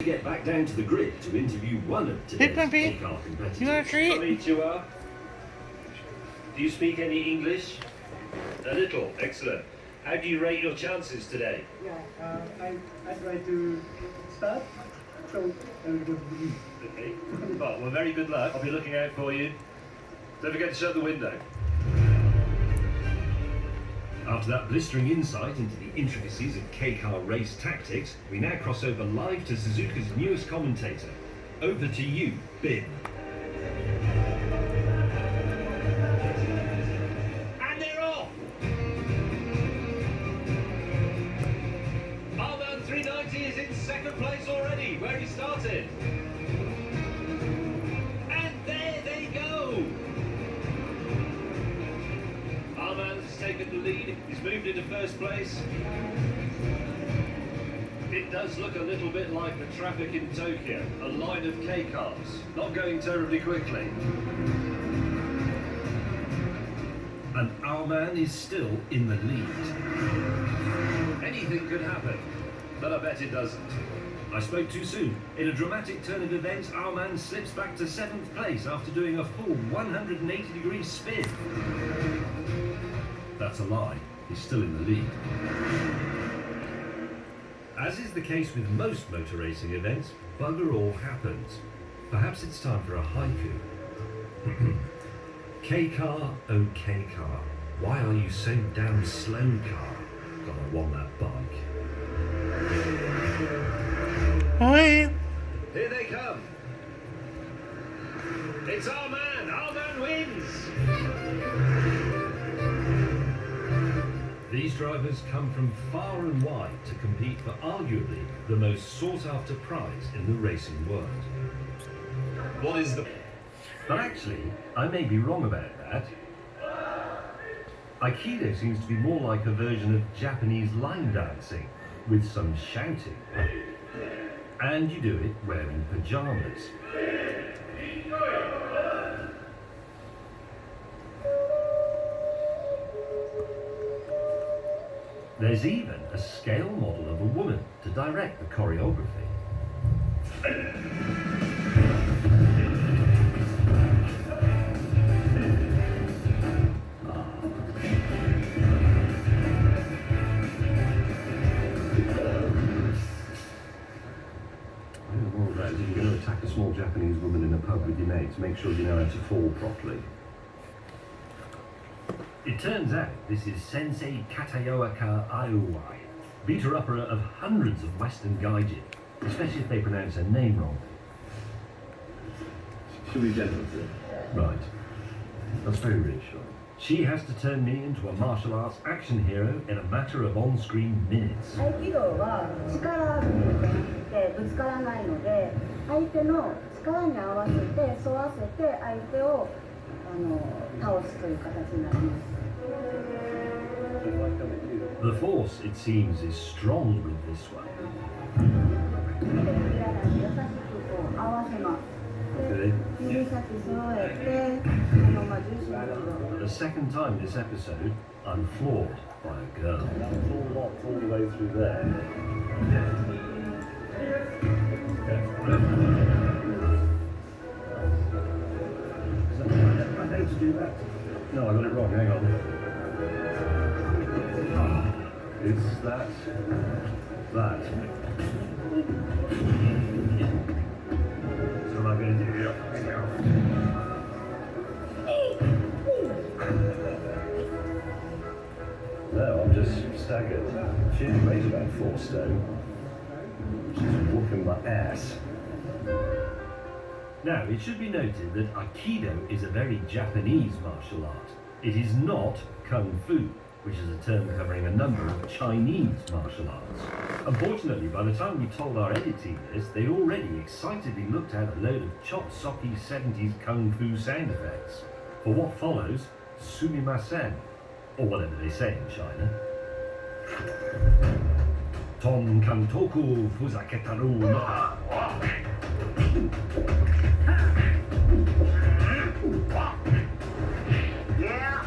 Get back down to the grid to interview one of today's K-car competitors. You want a treat? Konnichiwa. Do you speak any English? A little. Excellent. How do you rate your chances today? Yeah, I try to start, so I will go to begin. Okay. Well, very good luck. I'll be looking out for you. Don't forget to shut the window. After that blistering insight into the intricacies of K-car race tactics, we now cross over live to Suzuka's newest commentator. Over to you, Bin. And they're off! Arman 390 is in second place already, where he started. And there they go! Arman has taken the lead. He's moved into first place. It does look a little bit like the traffic in Tokyo. A line of K-cars, not going terribly quickly. And Arman is still in the lead. Anything could happen, but I bet it doesn't. I spoke too soon. In a dramatic turn of events, Arman slips back to 7th place after doing a full 180-degree spin. That's a lie. He's still in the lead. As is the case with most motor racing events, bugger all happens. Perhaps it's time for a haiku. K-car, oh K-car, why are you so damn slow, car? God, I want that bike. Hi. Here they come. It's Arman. Arman wins. These drivers come from far and wide to compete for arguably the most sought-after prize in the racing world. What is the... But actually, I may be wrong about that. Aikido seems to be more like a version of Japanese line dancing, with some shouting. And you do it wearing pajamas. There's even a scale model of a woman to direct the choreography. If you're going to attack a small Japanese woman in a pub with your mates, make sure you know how to fall properly. It turns out this is Sensei Katayoaka Aiowai, beater-upper of hundreds of Western gaijin, especially if they pronounce her name wrong. Should we gentle to it? Right. That's very reassuring. She has to turn me into a martial arts action hero in a matter of on-screen minutes. 合気道は力あるものじゃなくてぶつからないので、相手の力に合わせて沿わせて相手を倒すという形になります。The force, it seems, is strong with this one. 優しく合わせます。 Okay. 指先揃えて、重心を。 For the second time this episode, I'm floored by a girl. That was all locked all the way through there. I know to do that. No, I got it wrong. Hang on. It's that. So what am I going to do here? No, I'm just staggered. She only weighs about 4 stone. She's whooping my ass. Now, it should be noted that Aikido is a very Japanese martial art. It is not Kung Fu, which is a term covering a number of Chinese martial arts. Unfortunately, by the time we told our edit team this, they'd already excitedly looked out a load of chop-socky 70s Kung Fu sound effects. For what follows, sumimasen, or whatever they say in China. Ton kantoku fuzaketaru no. Yeah.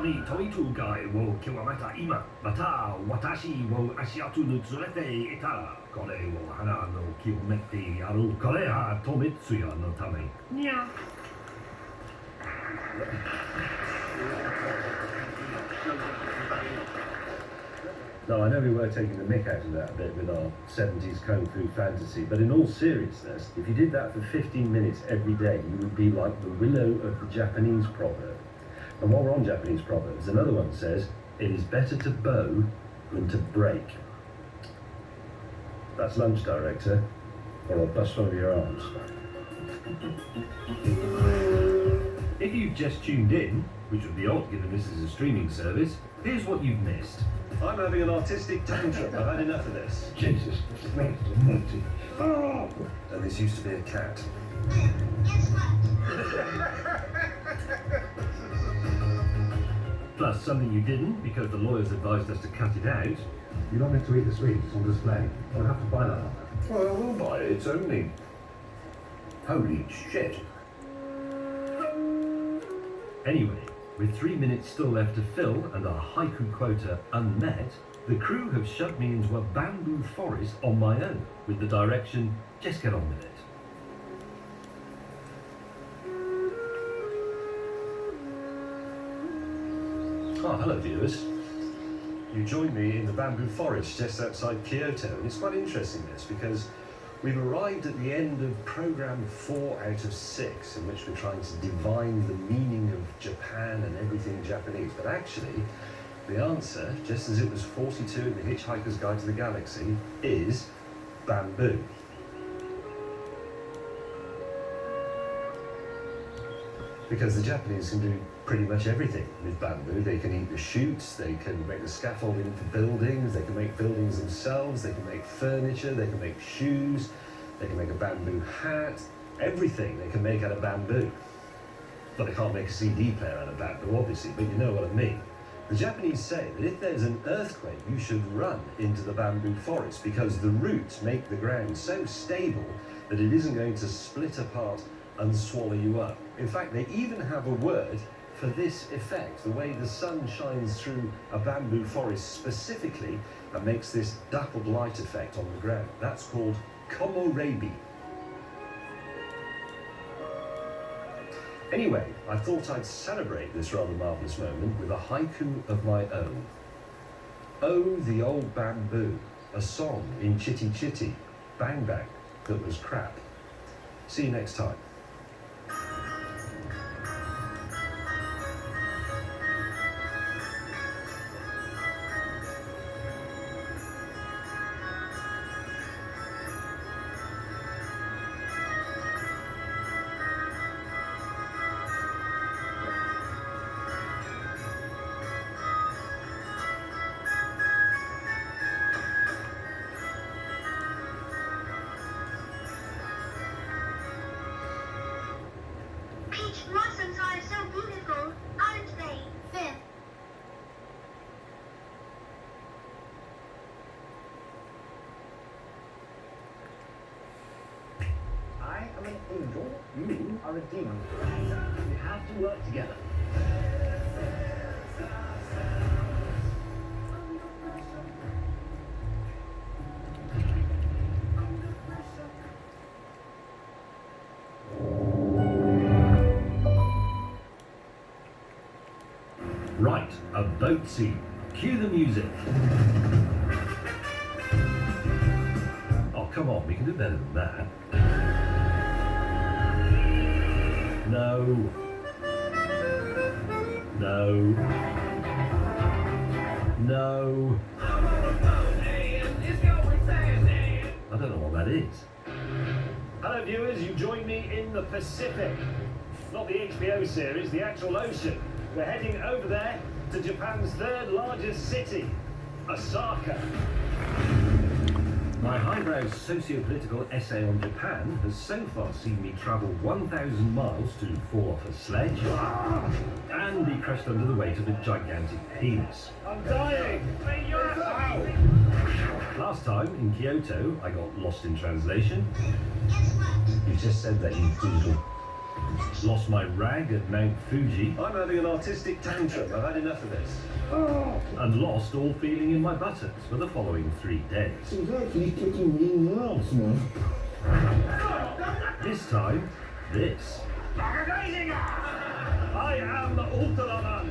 Tani Toitu Gai wo Kiwamata Ima, Mata, Watashi wo Ashiatu no Tsurete Eta, Kore wo Hana no Kiwamete Yaru, Kore ha Tomitsuya no Tame. Nya. Now, I know we were taking the mick out of that a bit with our 70s Kung Fu fantasy, but in all seriousness, if you did that for 15 minutes every day, you would be like the willow of the Japanese proverb. And while we're on Japanese proverbs, another one says, it is better to bow than to break. That's lunch, director, or I'll bust one of your arms. If you've just tuned in, which would be odd given this is a streaming service, here's what you've missed. I'm having an artistic tantrum. I've had enough of this. Jesus, Christ almighty. Oh. And this used to be a cat. Guess what? Plus something you didn't, because the lawyers advised us to cut it out. You're not meant to eat the sweets, it's on display. I'll have to buy that one. Well, I will buy it. It's only... Holy shit. Anyway, with 3 minutes still left to fill and our haiku quota unmet, the crew have shoved me into a bamboo forest on my own, with the direction, just get on with it. Oh, hello viewers. You joined me in the bamboo forest just outside Kyoto, and it's quite interesting this, because we've arrived at the end of programme 4 out of 6, in which we're trying to divine the meaning of Japan and everything Japanese. But actually, the answer, just as it was 42 in the Hitchhiker's Guide to the Galaxy, is bamboo. Because the Japanese can do pretty much everything with bamboo. They can eat the shoots, they can make the scaffolding for buildings, they can make buildings themselves, they can make furniture, they can make shoes, they can make a bamboo hat, everything they can make out of bamboo. But they can't make a CD player out of bamboo, obviously, but you know what I mean. The Japanese say that if there's an earthquake, you should run into the bamboo forest because the roots make the ground so stable that it isn't going to split apart and swallow you up. In fact, they even have a word for this effect, the way the sun shines through a bamboo forest specifically and makes this dappled light effect on the ground. That's called komorebi. Anyway, I thought I'd celebrate this rather marvellous moment with a haiku of my own. Oh, the old bamboo, a song in Chitty Chitty, Bang Bang, that was crap. See you next time. Beach blossoms are so beautiful, aren't they? Fifth. I am an angel, you are a demon. We have to work together. Right, a boat scene. Cue the music. Oh, come on, we can do better than that. No. No. No. I don't know what that is. Hello viewers, you join me in the Pacific. Not the HBO series, the actual ocean. We're heading over there to Japan's third largest city, Osaka. My highbrow socio-political essay on Japan has so far seen me travel 1,000 miles to fall off a sledge and be crushed under the weight of a gigantic penis. I'm dying! Last time, in Kyoto, I got lost in translation. Guess what? You just said that, you digital Lost my rag at Mount Fuji. I'm having an artistic tantrum. I've had enough of this. And lost all feeling in my buttocks for the following 3 days. He's actually kicking me in the arse, man. This time, this. I am Ultraman.